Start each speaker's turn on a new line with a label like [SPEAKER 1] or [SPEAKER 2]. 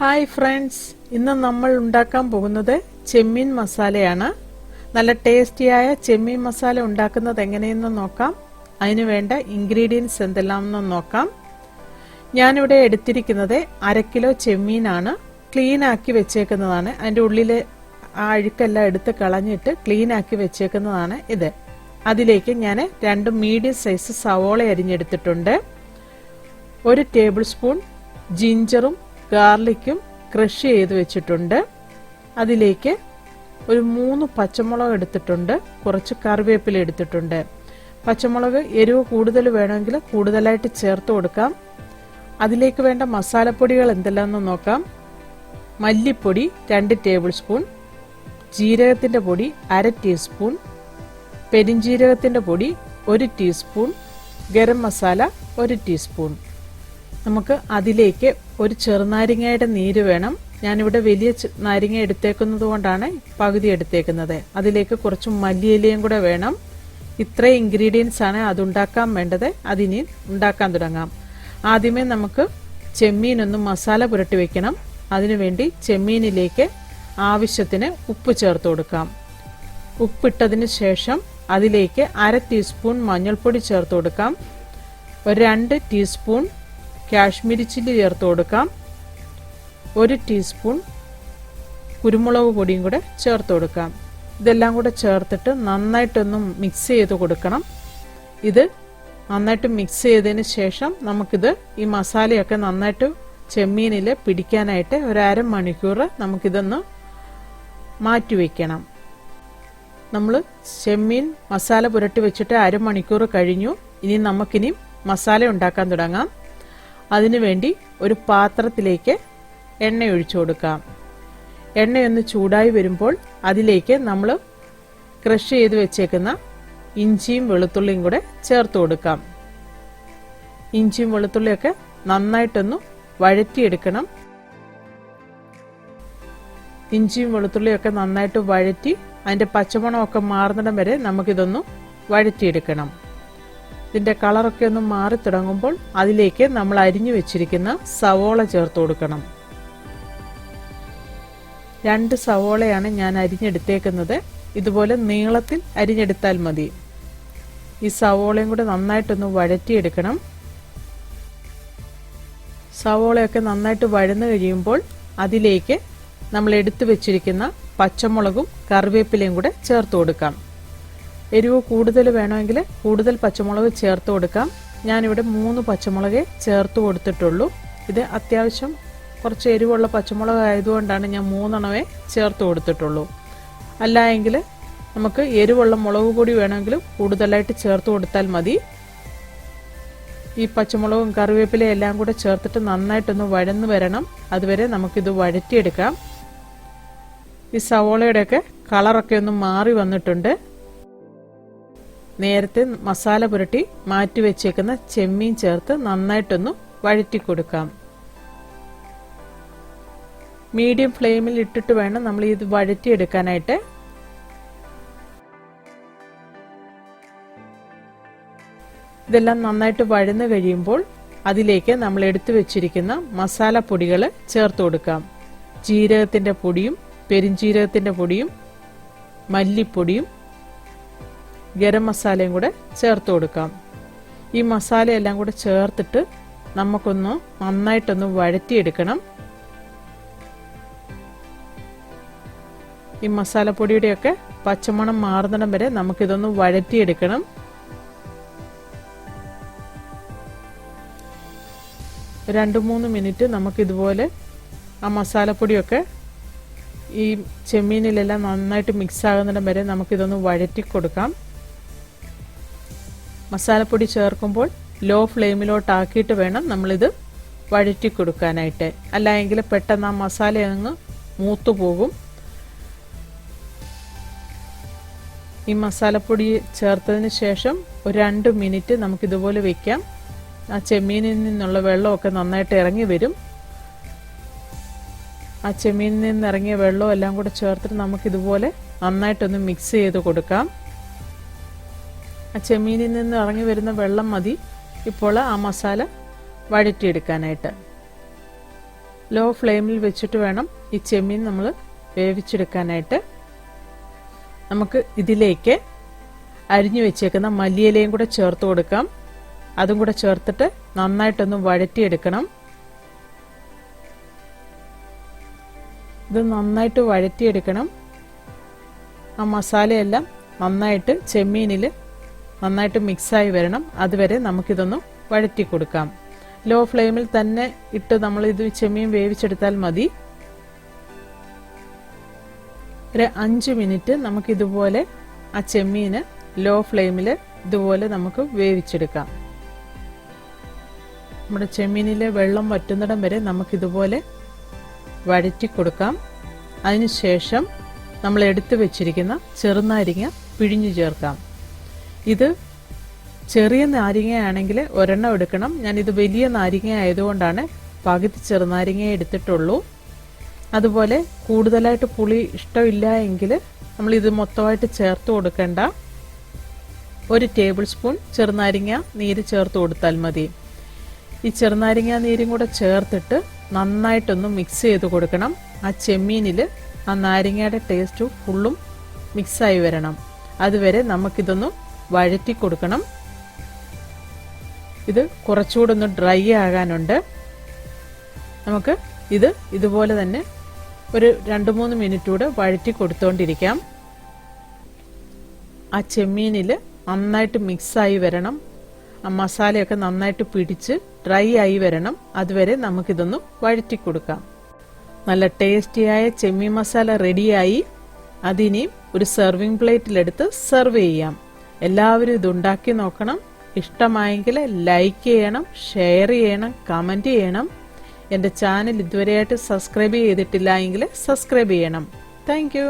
[SPEAKER 1] Hi friends, ഇന്ന് നമ്മൾ ഉണ്ടാക്കാൻ പോകുന്നത് ചെമ്മീൻ മസാലയാണ്. നല്ല ടേസ്റ്റിയായ ചെമ്മീൻ മസാല ഉണ്ടാക്കുന്നത് എങ്ങനെയെന്ന് നോക്കാം. അതിനു വേണ്ട ഇൻഗ്രീഡിയൻസ് എന്തെല്ലാമെന്ന് നോക്കാം. ഞാനിവിടെ എടുത്തിരിക്കുന്നത് 1/2 കിലോ ചെമ്മീനാണ്. ക്ലീൻ ആക്കി വെച്ചേക്കുന്നതാണ്. അതിൻ്റെ ഉള്ളിലെ ആ അഴുക്കെല്ലാം എടുത്ത് കളഞ്ഞിട്ട് ക്ലീൻ ആക്കി വെച്ചേക്കുന്നതാണ് ഇത്. അതിലേക്ക് ഞാൻ 2 മീഡിയം സൈസ് സവോള അരിഞ്ഞെടുത്തിട്ടുണ്ട്. 1 ടേബിൾ സ്പൂൺ ജിഞ്ചറും ഗാർലിക്കും ക്രഷ് ചെയ്ത് വെച്ചിട്ടുണ്ട്. അതിലേക്ക് ഒരു 3 പച്ചമുളക് എടുത്തിട്ടുണ്ട്. കുറച്ച് കറിവേപ്പില എടുത്തിട്ടുണ്ട്. പച്ചമുളക് എരിവ് കൂടുതൽ വേണമെങ്കിൽ കൂടുതലായിട്ട് ചേർത്ത് കൊടുക്കാം. അതിലേക്ക് വേണ്ട മസാലപ്പൊടികൾ എന്തെല്ലാമെന്ന് നോക്കാം. മല്ലിപ്പൊടി 2 ടേബിൾ സ്പൂൺ, ജീരകത്തിൻ്റെ പൊടി 1/2 ടീസ്പൂൺ, പെരിഞ്ജീരകത്തിൻ്റെ പൊടി 1 ടീസ്പൂൺ, ഗരം മസാല 1 ടീസ്പൂൺ. നമുക്ക് അതിലേക്ക് ഒരു ചെറുനാരങ്ങയുടെ നീര് വേണം. ഞാനിവിടെ വലിയ നാരങ്ങ എടുത്തേക്കുന്നത് കൊണ്ടാണ് പകുതി എടുത്തേക്കുന്നത്. അതിലേക്ക് കുറച്ച് മല്ലിയിലയും കൂടെ വേണം. ഇത്രയും ഇൻഗ്രീഡിയൻസ് ആണ് അതുണ്ടാക്കാൻ വേണ്ടത്. അതിനി ഉണ്ടാക്കാൻ തുടങ്ങാം. ആദ്യമേ നമുക്ക് ചെമ്മീനൊന്ന് മസാല പുരട്ടി വെക്കണം. അതിനുവേണ്ടി ചെമ്മീനിലേക്ക് ആവശ്യത്തിന് ഉപ്പ് ചേർത്ത് കൊടുക്കാം. ഉപ്പിട്ടതിന് ശേഷം അതിലേക്ക് 1/2 ടീസ്പൂൺ മഞ്ഞൾപ്പൊടി ചേർത്ത് കൊടുക്കാം. ഒരു 2 ടീസ്പൂൺ കാശ്മീരി ചില്ലി ചേർത്ത് കൊടുക്കാം. 1 ടീസ്പൂൺ കുരുമുളക് പൊടിയും കൂടെ ചേർത്ത് കൊടുക്കാം. ഇതെല്ലാം കൂടെ ചേർത്തിട്ട് നന്നായിട്ടൊന്ന് മിക്സ് ചെയ്ത് കൊടുക്കണം. ഇത് നന്നായിട്ട് മിക്സ് ചെയ്തതിന് ശേഷം നമുക്കിത് ഈ മസാലയൊക്കെ നന്നായിട്ട് ചെമ്മീനിൽ പിടിക്കാനായിട്ട് ഒരു 1/2 മണിക്കൂർ നമുക്കിതൊന്ന് മാറ്റി വയ്ക്കണം. നമ്മൾ ചെമ്മീൻ മസാല പുരട്ടി വെച്ചിട്ട് 1/2 മണിക്കൂർ കഴിഞ്ഞു. ഇനി നമുക്കിനി മസാല ഉണ്ടാക്കാൻ തുടങ്ങാം. അതിനുവേണ്ടി ഒരു പാത്രത്തിലേക്ക് എണ്ണ ഒഴിച്ചു കൊടുക്കാം. എണ്ണയൊന്ന് ചൂടായി വരുമ്പോൾ അതിലേക്ക് നമ്മൾ ക്രഷ് ചെയ്ത് വെച്ചേക്കുന്ന ഇഞ്ചിയും വെളുത്തുള്ളിയും കൂടെ ചേർത്ത് കൊടുക്കാം. ഇഞ്ചിയും വെളുത്തുള്ളിയൊക്കെ നന്നായിട്ടൊന്ന് വഴറ്റിയെടുക്കണം. ഇഞ്ചിയും വെളുത്തുള്ളിയൊക്കെ നന്നായിട്ട് വഴറ്റി അതിൻ്റെ പച്ചമണമൊക്കെ മാറുന്നിടം വരെ നമുക്കിതൊന്ന് വഴറ്റിയെടുക്കണം. ഇതിൻ്റെ കളറൊക്കെ ഒന്ന് മാറി തുടങ്ങുമ്പോൾ അതിലേക്ക് നമ്മൾ അരിഞ്ഞു വെച്ചിരിക്കുന്ന സവോള ചേർത്ത് കൊടുക്കണം. 2 സവോളയാണ് ഞാൻ അരിഞ്ഞെടുത്തേക്കുന്നത്. ഇതുപോലെ നീളത്തിൽ അരിഞ്ഞെടുത്താൽ മതി. ഈ സവോളയും കൂടെ നന്നായിട്ടൊന്ന് വഴറ്റിയെടുക്കണം. സവോളയൊക്കെ നന്നായിട്ട് വഴന്നു കഴിയുമ്പോൾ അതിലേക്ക് നമ്മൾ എടുത്തു വെച്ചിരിക്കുന്ന പച്ചമുളകും കറിവേപ്പിലയും കൂടെ ചേർത്ത് കൊടുക്കാം. എരിവ് കൂടുതൽ വേണമെങ്കിൽ കൂടുതൽ പച്ചമുളക് ചേർത്ത് കൊടുക്കാം. ഞാനിവിടെ 3 പച്ചമുളകേ ചേർത്ത് കൊടുത്തിട്ടുള്ളൂ. ഇത് അത്യാവശ്യം കുറച്ച് എരിവുള്ള പച്ചമുളക് ആയതുകൊണ്ടാണ് ഞാൻ 3 എണ്ണമേ ചേർത്ത് കൊടുത്തിട്ടുള്ളൂ. അല്ല എങ്കിൽ നമുക്ക് എരിവുള്ള മുളക് പൊടി വേണമെങ്കിലും കൂടുതലായിട്ട് ചേർത്ത് കൊടുത്താൽ മതി. ഈ പച്ചമുളകും കറിവേപ്പിലയും എല്ലാം കൂടെ ചേർത്തിട്ട് നന്നായിട്ടൊന്ന് വഴന്നു വരണം. അതുവരെ നമുക്കിത് വഴറ്റിയെടുക്കാം. ഈ സവോളയുടെയൊക്കെ കളറൊക്കെ ഒന്ന് മാറി വന്നിട്ടുണ്ട്. നേരത്തെ മസാല പുരട്ടി മാറ്റി വെച്ചേക്കുന്ന ചെമ്മീൻ ചേർത്ത് നന്നായിട്ടൊന്ന് വഴറ്റി കൊടുക്കാം. മീഡിയം ഫ്ലെയിമിൽ ഇട്ടിട്ട് വേണം നമ്മൾ ഇത് വഴറ്റിയെടുക്കാനായിട്ട്. ഇതെല്ലാം നന്നായിട്ട് വഴന്നു കഴിയുമ്പോൾ അതിലേക്ക് നമ്മൾ എടുത്തു വെച്ചിരിക്കുന്ന മസാലപ്പൊടികൾ ചേർത്ത് കൊടുക്കാം. ജീരകത്തിൻ്റെ പൊടിയും പെരിഞ്ജീരകത്തിൻ്റെ പൊടിയും മല്ലിപ്പൊടിയും ഗരം മസാലയും കൂടെ ചേർത്ത് കൊടുക്കാം. ഈ മസാലയെല്ലാം കൂടെ ചേർത്തിട്ട് നമുക്കൊന്ന് നന്നായിട്ടൊന്ന് വഴറ്റിയെടുക്കണം. ഈ മസാലപ്പൊടിയുടെയൊക്കെ പച്ചമണം മാറുന്നിടം വരെ നമുക്കിതൊന്ന് വഴറ്റിയെടുക്കണം. ഒരു 2-3 മിനിറ്റ് നമുക്കിതുപോലെ ആ മസാലപ്പൊടിയൊക്കെ ഈ ചെമ്മീനിലെല്ലാം നന്നായിട്ട് മിക്സ് ആകുന്നിടം വരെ നമുക്കിതൊന്ന് വഴറ്റി കൊടുക്കാം. മസാലപ്പൊടി ചേർക്കുമ്പോൾ ലോ ഫ്ലെയിമിലോട്ടാക്കിയിട്ട് വേണം നമ്മളിത് വഴറ്റി കൊടുക്കാനായിട്ട്. അല്ല എങ്കിൽ പെട്ടെന്ന് ആ മസാല അങ്ങ് മൂത്തു പോകും. ഈ മസാലപ്പൊടി ചേർത്തതിന് ശേഷം ഒരു 2 മിനിറ്റ് നമുക്കിതുപോലെ വെക്കാം. ആ ചെമ്മീനിൽ നിന്നുള്ള വെള്ളമൊക്കെ നന്നായിട്ട് ഇറങ്ങി വരും. ആ ചെമ്മീനിൽ നിന്ന് ഇറങ്ങിയ വെള്ളം എല്ലാം കൂടെ ചേർത്തിട്ട് നമുക്കിതുപോലെ നന്നായിട്ടൊന്ന് മിക്സ് ചെയ്ത് കൊടുക്കാം. ആ ചെമ്മീനിൽ നിന്ന് ഇറങ്ങി വരുന്ന വെള്ളം മതി ഇപ്പോൾ ആ മസാല വഴറ്റിയെടുക്കാനായിട്ട്. ലോ ഫ്ലെയിമിൽ വെച്ചിട്ട് വേണം ഈ ചെമ്മീൻ നമ്മൾ വേവിച്ചെടുക്കാനായിട്ട്. നമുക്ക് ഇതിലേക്ക് അരിഞ്ഞു വെച്ചേക്കുന്ന മല്ലിയിലയും കൂടെ ചേർത്ത് കൊടുക്കാം. അതും കൂടെ ചേർത്തിട്ട് നന്നായിട്ടൊന്ന് വഴറ്റിയെടുക്കണം. ഇത് നന്നായിട്ട് വഴറ്റിയെടുക്കണം. ആ മസാലയെല്ലാം നന്നായിട്ട് ചെമ്മീനിൽ നന്നായിട്ട് മിക്സായി വരണം. അതുവരെ നമുക്കിതൊന്ന് വഴറ്റി കൊടുക്കാം. ലോ ഫ്ലെയിമിൽ തന്നെ ഇട്ട് നമ്മൾ ഇത് ചെമ്മീൻ വേവിച്ചെടുത്താൽ മതി. ഒരു 5 മിനിറ്റ് നമുക്കിതുപോലെ ആ ചെമ്മീന് ലോ ഫ്ലെയിമിൽ ഇതുപോലെ നമുക്ക് വേവിച്ചെടുക്കാം. നമ്മുടെ ചെമ്മീനിലെ വെള്ളം വറ്റുന്നിടം വരെ നമുക്കിതുപോലെ വഴറ്റി കൊടുക്കാം. അതിനുശേഷം നമ്മൾ എടുത്തു വെച്ചിരിക്കുന്ന ചെറുനാരങ്ങ പിഴിഞ്ഞു ചേർക്കാം. ഇത് ചെറിയ നാരങ്ങയാണെങ്കിൽ ഒരെണ്ണം എടുക്കണം. ഞാനിത് വലിയ നാരങ്ങ ആയതുകൊണ്ടാണ് പകുതി ചെറുനാരങ്ങ എടുത്തിട്ടുള്ളൂ. അതുപോലെ കൂടുതലായിട്ട് പുളി ഇഷ്ടമില്ല എങ്കിൽ നമ്മൾ ഇത് മൊത്തമായിട്ട് ചേർത്ത് കൊടുക്കേണ്ട. 1 ടേബിൾ സ്പൂൺ ചെറുനാരങ്ങ നീര് ചേർത്ത് കൊടുത്താൽ മതി. ഈ ചെറുനാരങ്ങ നീരും കൂടെ ചേർത്തിട്ട് നന്നായിട്ടൊന്ന് മിക്സ് ചെയ്ത് കൊടുക്കണം. ആ ചെമ്മീനിൽ ആ നാരങ്ങയുടെ ടേസ്റ്റ് ഫുള്ളും മിക്സായി വരണം. അതുവരെ നമുക്കിതൊന്ന് വഴറ്റി കൊടുക്കണം. ഇത് കുറച്ചുകൂടെ ഒന്ന് ഡ്രൈ ആകാനുണ്ട്. നമുക്ക് ഇത് ഇതുപോലെ തന്നെ ഒരു 2-3 മിനിറ്റ് കൂടെ വഴറ്റി കൊടുത്തുകൊണ്ടിരിക്കാം. ആ ചെമ്മീനിൽ നന്നായിട്ട് മിക്സായി വരണം. ആ മസാലയൊക്കെ നന്നായിട്ട് പിടിച്ച് ഡ്രൈ ആയി വരണം. അതുവരെ നമുക്കിതൊന്ന് വഴറ്റി കൊടുക്കാം. നല്ല ടേസ്റ്റിയായ ചെമ്മീൻ മസാല റെഡിയായി. അതിനി ഒരു സെർവിങ് പ്ലേറ്റിലെടുത്ത് സെർവ് ചെയ്യാം. എല്ലാവരും ഇതുണ്ടാക്കി നോക്കണം. ഇഷ്ടമായെങ്കിൽ ലൈക്ക് ചെയ്യണം, ഷെയർ ചെയ്യണം, കമന്റ് ചെയ്യണം. എൻ്റെ ചാനൽ ഇതുവരെയായിട്ട് സബ്സ്ക്രൈബ് ചെയ്തിട്ടില്ല എങ്കിൽ സബ്സ്ക്രൈബ് ചെയ്യണം. Thank you.